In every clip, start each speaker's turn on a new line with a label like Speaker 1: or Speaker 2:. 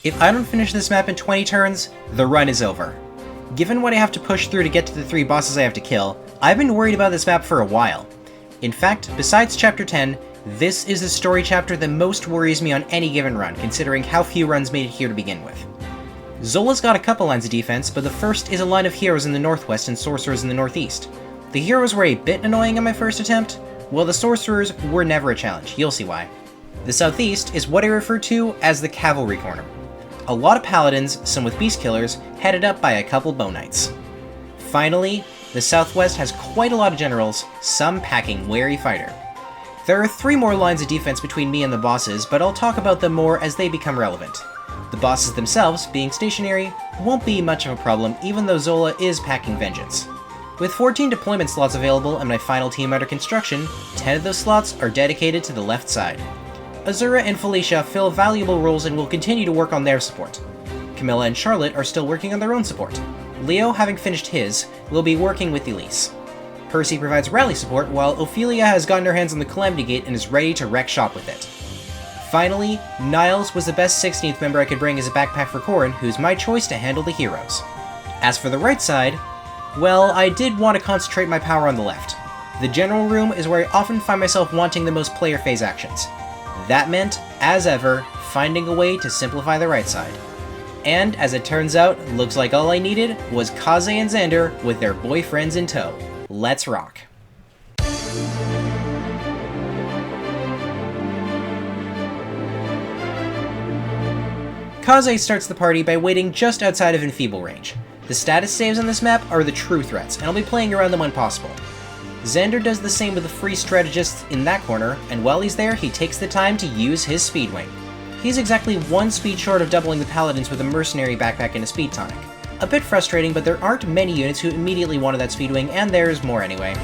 Speaker 1: If I don't finish this map in 20 turns, the run is over. Given what I have to push through to get to the 3 bosses I have to kill, I've been worried about this map for a while. In fact, besides Chapter 10, this is the story chapter that most worries me on any given run, considering how few runs made it here to begin with. Zola's got a couple lines of defense, but the first is a line of heroes in the northwest and sorcerers in the northeast. The heroes were a bit annoying in my first attempt, while the sorcerers were never a challenge, you'll see why. The southeast is what I refer to as the cavalry corner. A lot of paladins, some with beast killers, headed up by a couple bow knights. Finally, the southwest has quite a lot of generals, some packing wary fighter. There are 3 more lines of defense between me and the bosses, but I'll talk about them more as they become relevant. The bosses themselves, being stationary, won't be much of a problem even though Zola is packing vengeance. With 14 deployment slots available and my final team under construction, 10 of those slots are dedicated to the left side. Azura and Felicia fill valuable roles and will continue to work on their support. Camilla and Charlotte are still working on their own support. Leo, having finished his, will be working with Elise. Percy provides rally support, while Ophelia has gotten her hands on the Calamity Gate and is ready to wreck shop with it. Finally, Niles was the best 16th member I could bring as a backpack for Corrin, who's my choice to handle the heroes. As for the right side, well, I did want to concentrate my power on the left. The general room is where I often find myself wanting the most player phase actions. That meant, as ever, finding a way to simplify the right side. And, as it turns out, looks like all I needed was Kaze and Xander with their boyfriends in tow. Let's rock. Kaze starts the party by waiting just outside of enfeeble range. The status saves on this map are the true threats, and I'll be playing around them when possible. Xander does the same with the free strategists in that corner, and while he's there, he takes the time to use his speed wing. He's exactly 1 speed short of doubling the paladins with a mercenary backpack and a speed tonic. A bit frustrating, but there aren't many units who immediately wanted that speed wing, and there's more anyway.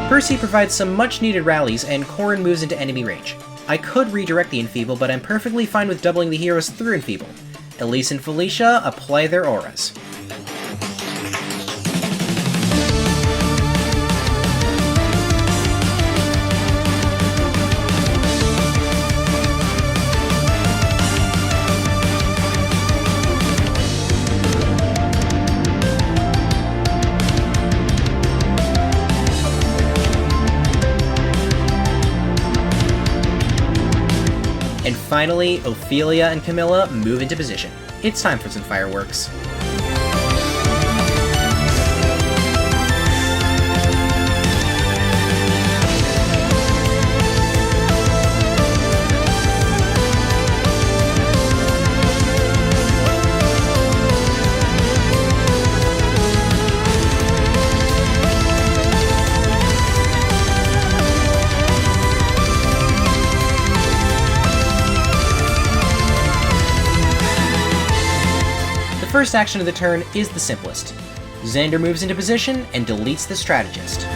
Speaker 1: Percy provides some much-needed rallies, and Corrin moves into enemy range. I could redirect the Enfeeble, but I'm perfectly fine with doubling the heroes through Enfeeble. Elise and Felicia apply their auras. And finally, Ophelia and Camilla move into position. It's time for some fireworks. The first action of the turn is the simplest. Xander moves into position and deletes the strategist.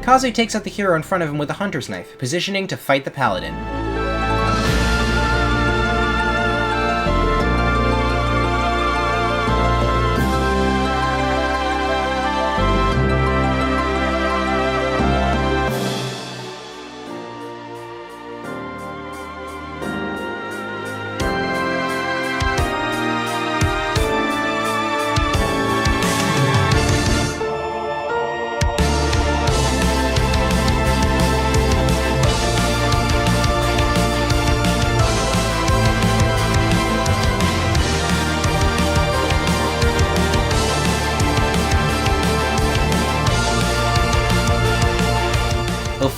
Speaker 1: Kaze takes out the hero in front of him with a hunter's knife, positioning to fight the paladin.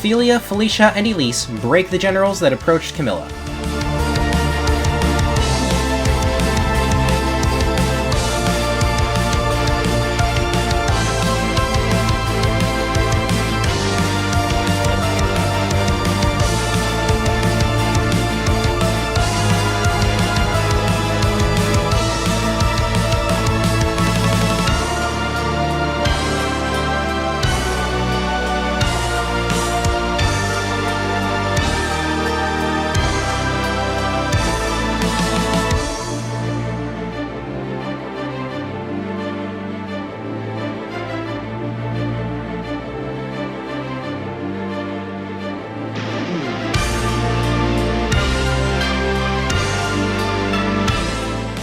Speaker 1: Ophelia, Felicia, and Elise break the generals that approached Camilla.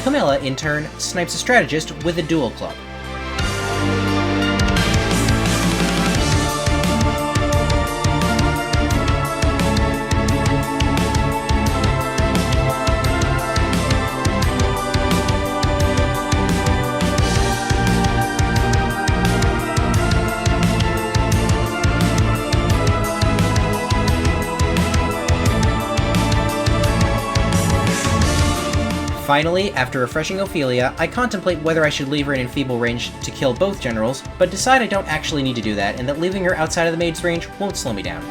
Speaker 1: Camilla, in turn, snipes a strategist with a dual club. Finally, after refreshing Ophelia, I contemplate whether I should leave her in enfeeble range to kill both generals, but decide I don't actually need to do that, and that leaving her outside of the maid's range won't slow me down.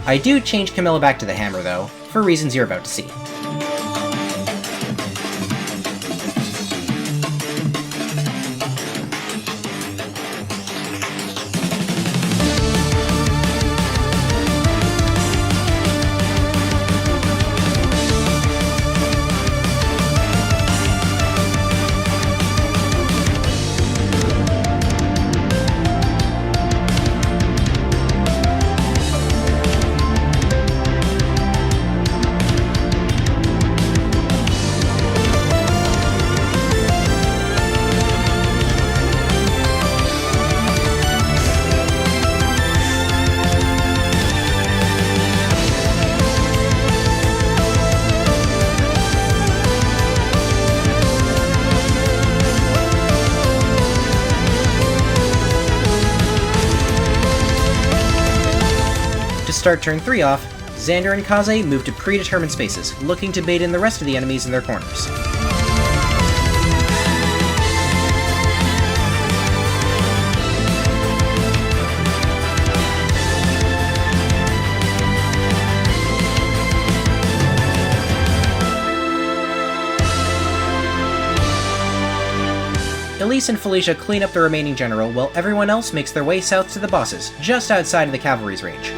Speaker 1: I do change Camilla back to the hammer though, for reasons you're about to see. To start turn 3 off, Xander and Kaze move to predetermined spaces, looking to bait in the rest of the enemies in their corners. Elise and Felicia clean up the remaining general, while everyone else makes their way south to the bosses, just outside of the cavalry's range.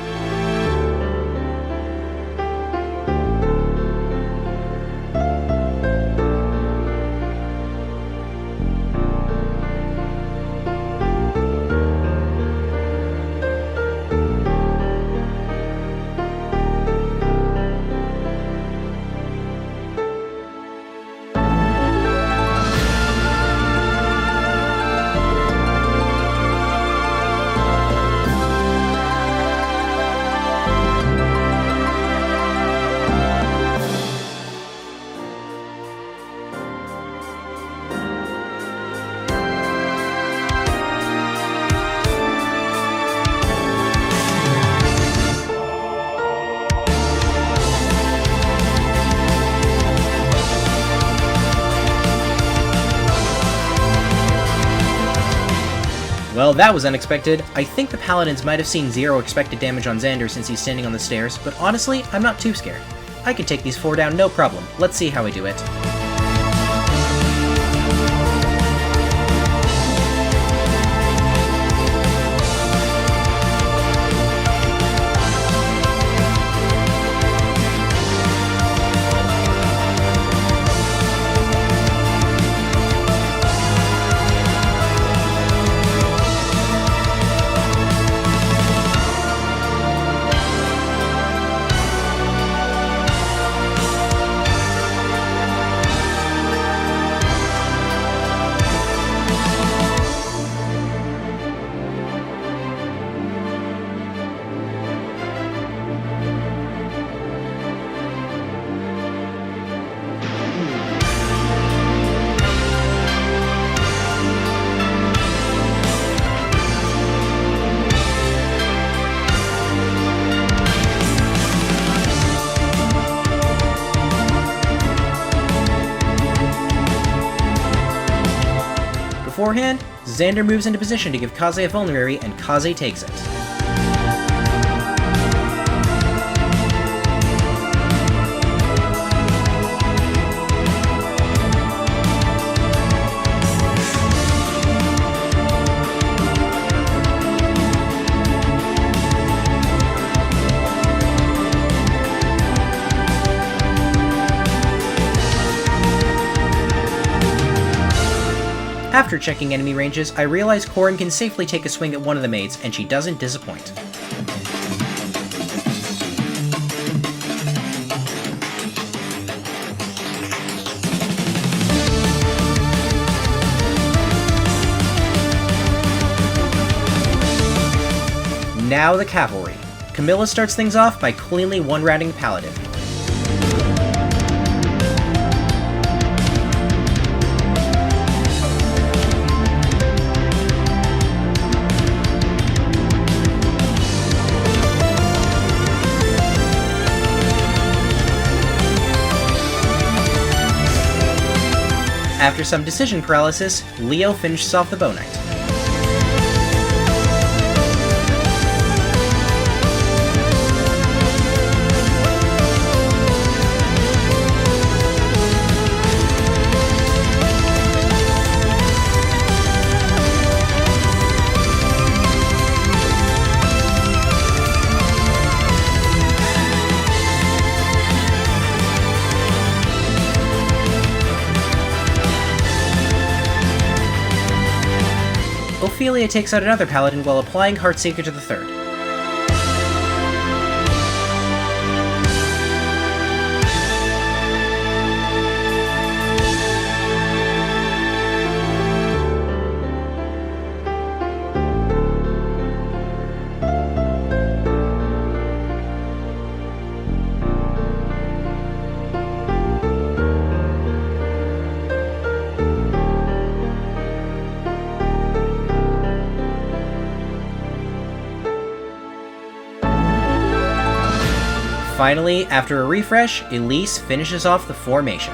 Speaker 1: Well, that was unexpected. I think the paladins might have seen 0 expected damage on Xander since he's standing on the stairs, but honestly, I'm not too scared. I can take these 4 down no problem. Let's see how I do it. beforehand, Xander moves into position to give Kaze a vulnerary, and Kaze takes it. After checking enemy ranges, I realize Corrin can safely take a swing at one of the mates, and she doesn't disappoint. Now the cavalry. Camilla starts things off by cleanly one-rounding Paladin. After some decision paralysis, Leo finishes off the Bow Knight. Ophelia takes out another paladin while applying Heartseeker to the third. Finally, after a refresh, Elise finishes off the formation.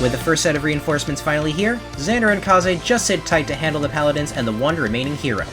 Speaker 1: With the first set of reinforcements finally here, Xander and Kaze just sit tight to handle the paladins and the one remaining hero.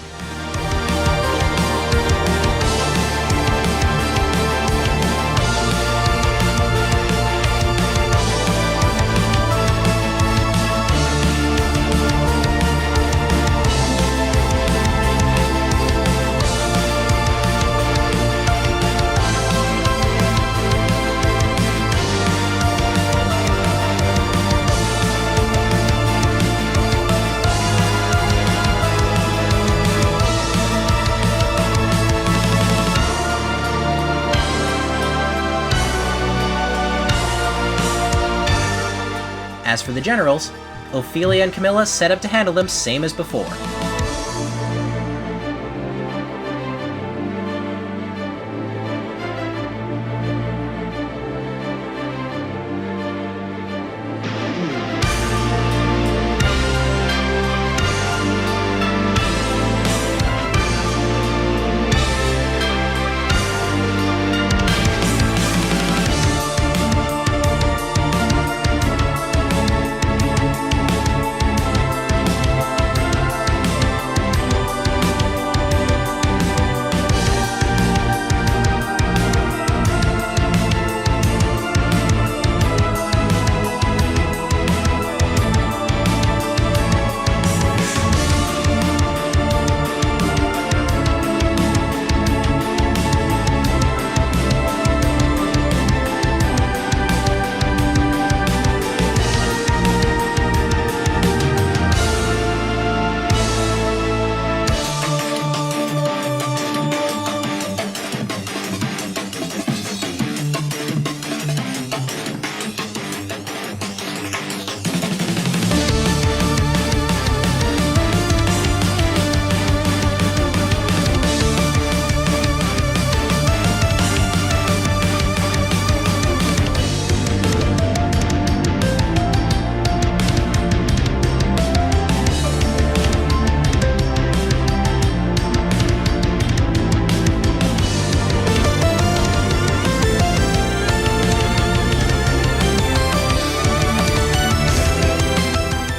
Speaker 1: As for the generals, Ophelia and Camilla set up to handle them same as before.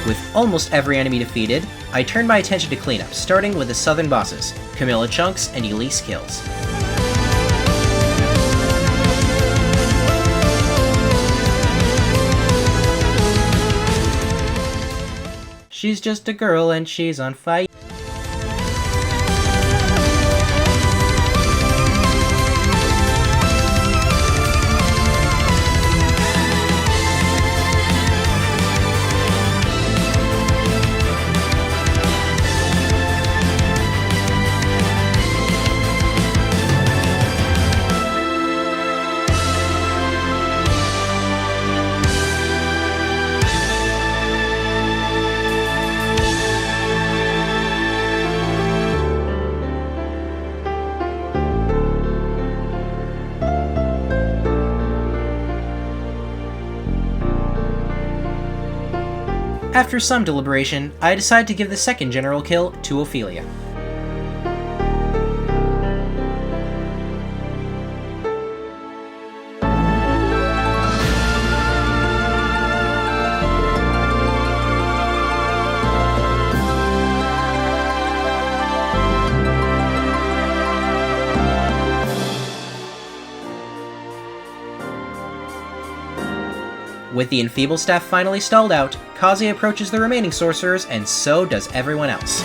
Speaker 1: With almost every enemy defeated, I turned my attention to cleanup, starting with the southern bosses, Camilla Chunks and Elise Kills. She's just a girl and she's on fire. After some deliberation, I decide to give the second general kill to Ophelia. With the Enfeeble staff finally stalled out, Kaze approaches the remaining sorcerers, and so does everyone else.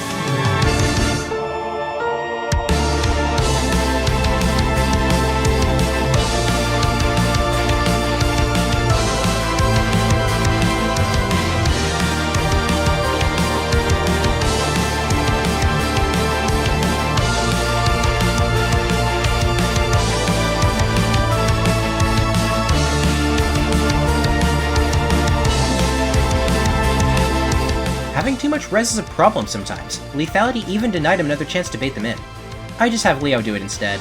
Speaker 1: Having too much res is a problem sometimes. Lethality even denied him another chance to bait them in. I just have Leo do it instead.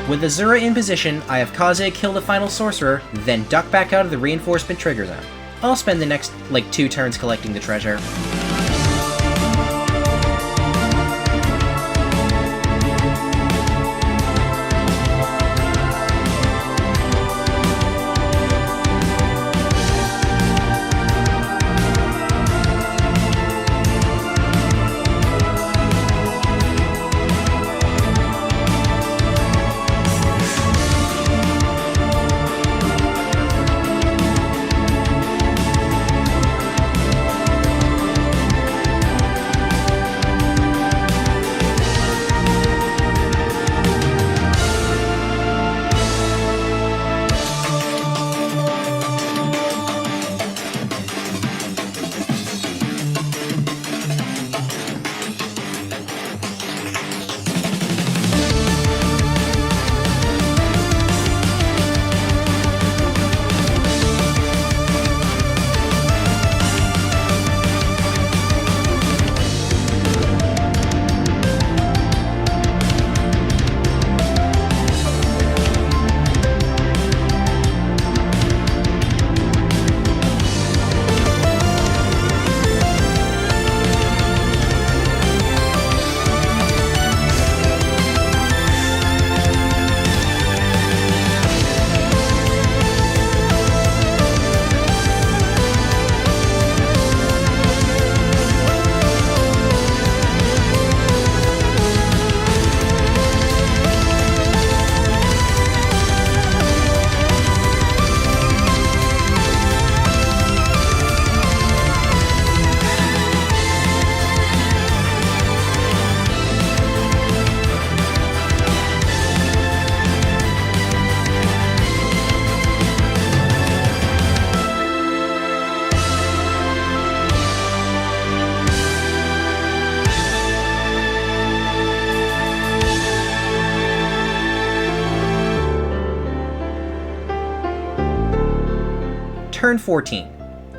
Speaker 1: With Azura in position, I have Kaze kill the final sorcerer, then duck back out of the reinforcement trigger zone. I'll spend the next, 2 turns collecting the treasure. Turn 14.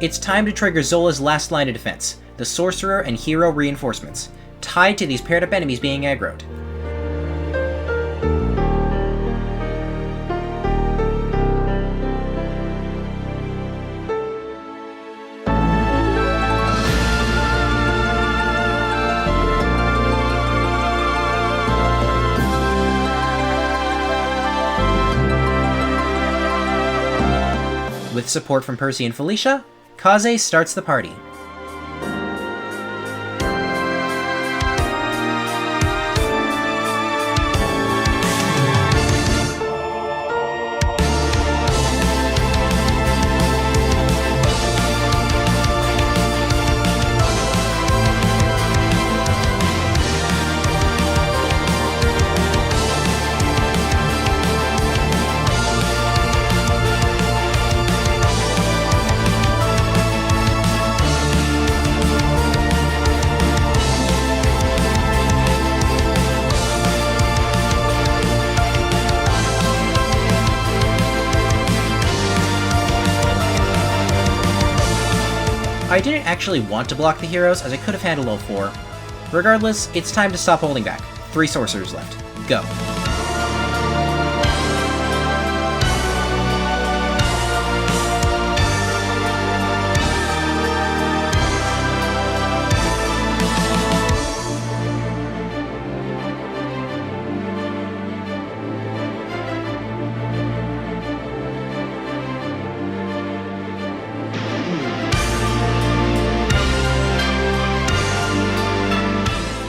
Speaker 1: It's time to trigger Zola's last line of defense, the Sorcerer and Hero reinforcements, tied to these paired up enemies being aggroed. With support from Percy and Felicia, Kaze starts the party. I didn't actually want to block the heroes, as I could have handled all 4. Regardless, it's time to stop holding back. 3 sorcerers left. Go.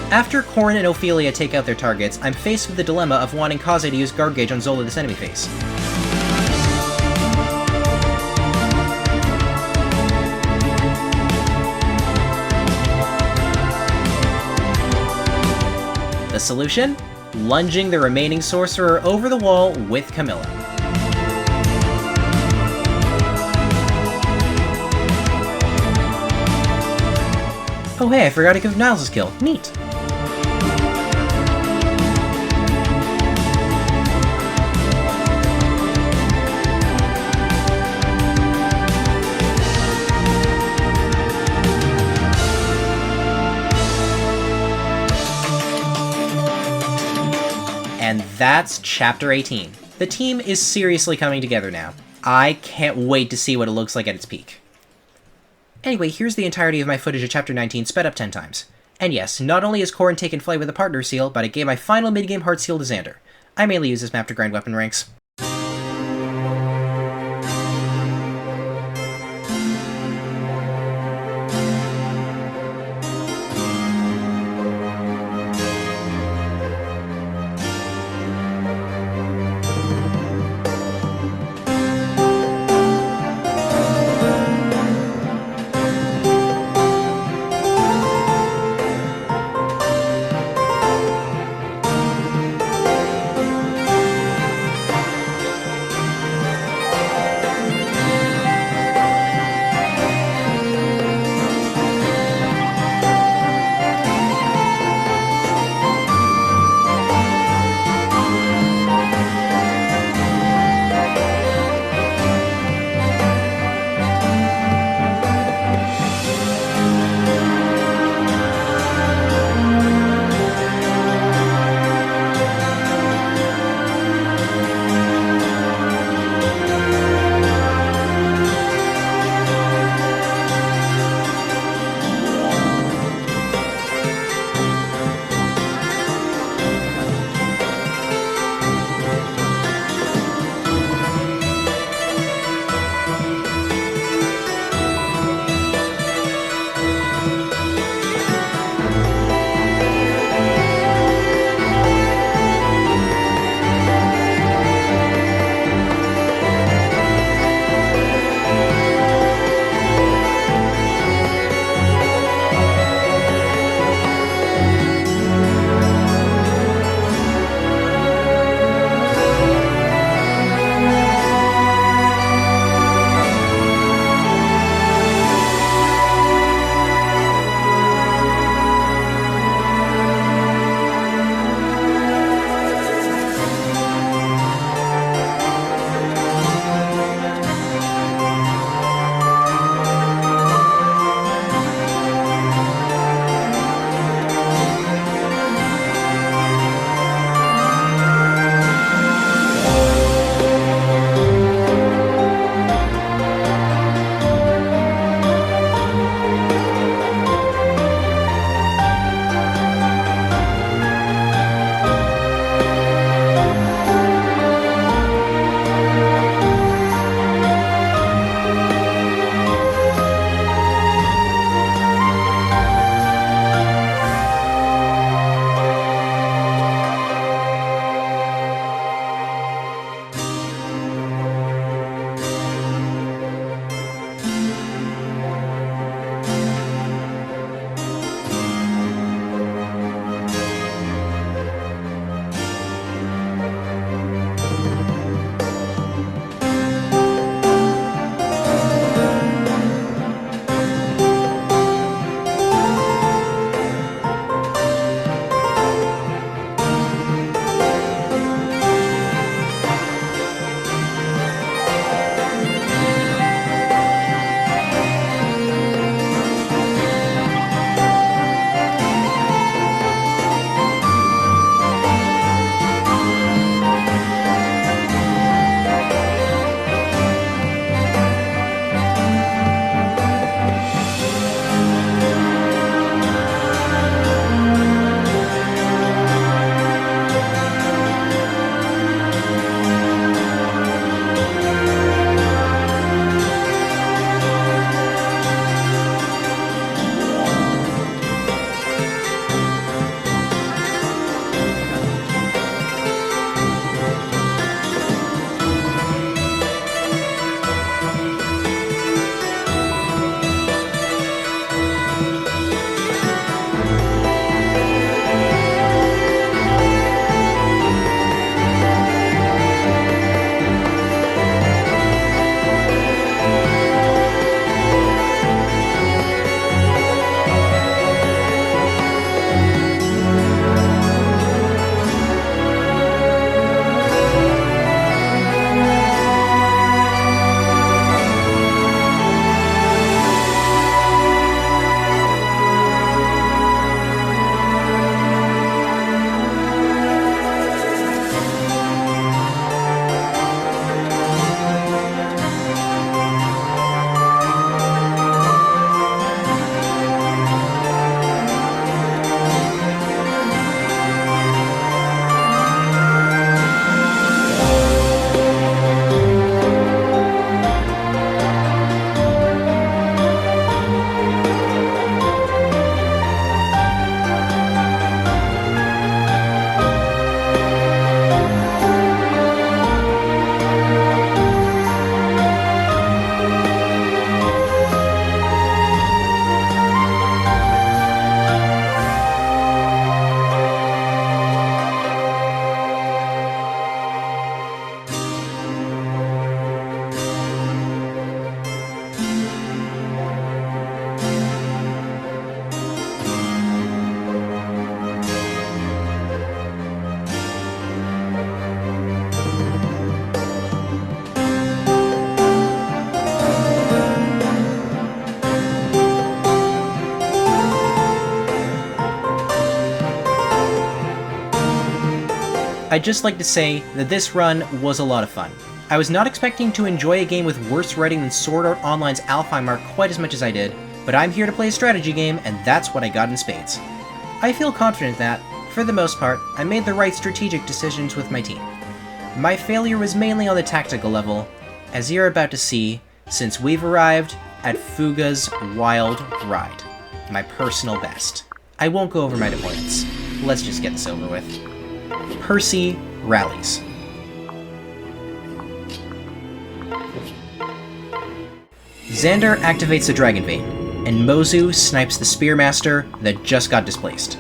Speaker 1: After Corrin and Ophelia take out their targets, I'm faced with the dilemma of wanting Kaze to use Guard Gauge on Zola this enemy phase. The solution? Lunging the remaining sorcerer over the wall with Camilla. Oh hey, I forgot to give Niles a skill. Neat. And that's Chapter 18. The team is seriously coming together now. I can't wait to see what it looks like at its peak. Anyway, here's the entirety of my footage of Chapter 19 sped up 10 times. And yes, not only has Corrin taken flight with a partner seal, but I gave my final mid-game heart seal to Xander. I mainly use this map to grind weapon ranks. I'd just like to say that this run was a lot of fun. I was not expecting to enjoy a game with worse writing than Sword Art Online's Alfheimar quite as much as I did, but I'm here to play a strategy game, and that's what I got in spades. I feel confident that, for the most part, I made the right strategic decisions with my team. My failure was mainly on the tactical level, as you're about to see, since we've arrived at Fuga's Wild Ride, my personal best. I won't go over my deployments. Let's just get this over with. Percy rallies. Xander activates the Dragon Vein, and Mozu snipes the Spearmaster that just got displaced.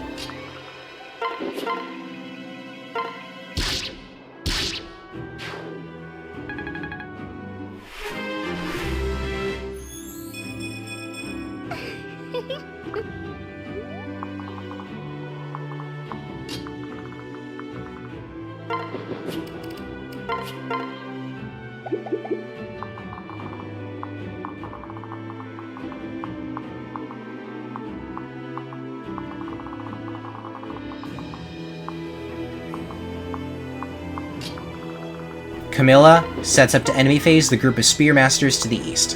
Speaker 1: Camilla sets up to enemy phase the group of Spearmasters to the east.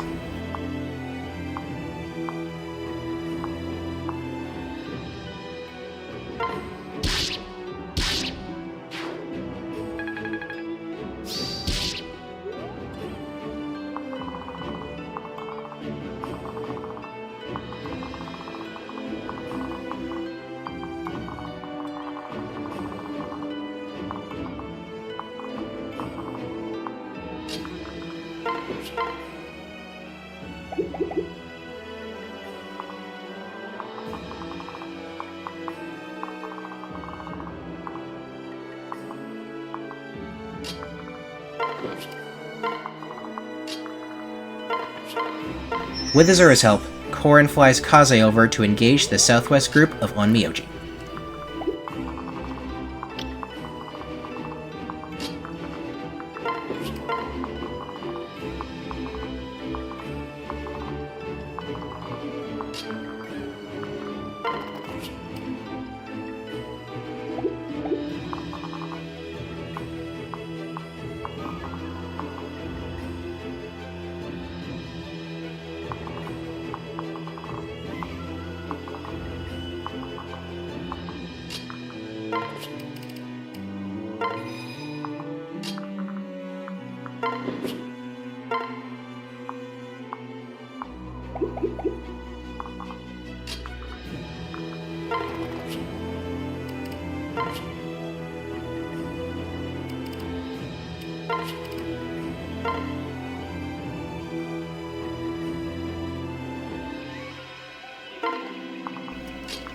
Speaker 1: With Azura's help, Korin flies Kaze over to engage the southwest group of Onmyoji.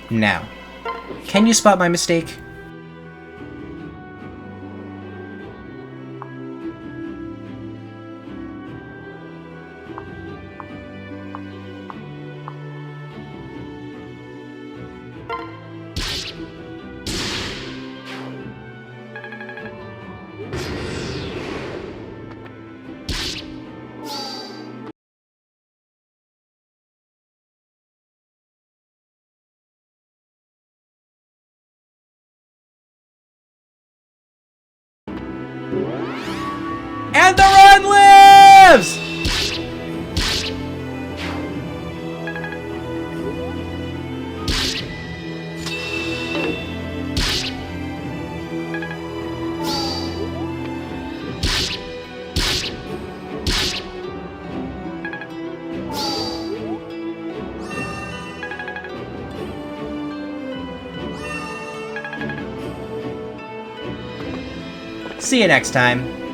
Speaker 1: Now, can you spot my mistake? And the run lives! See you next time.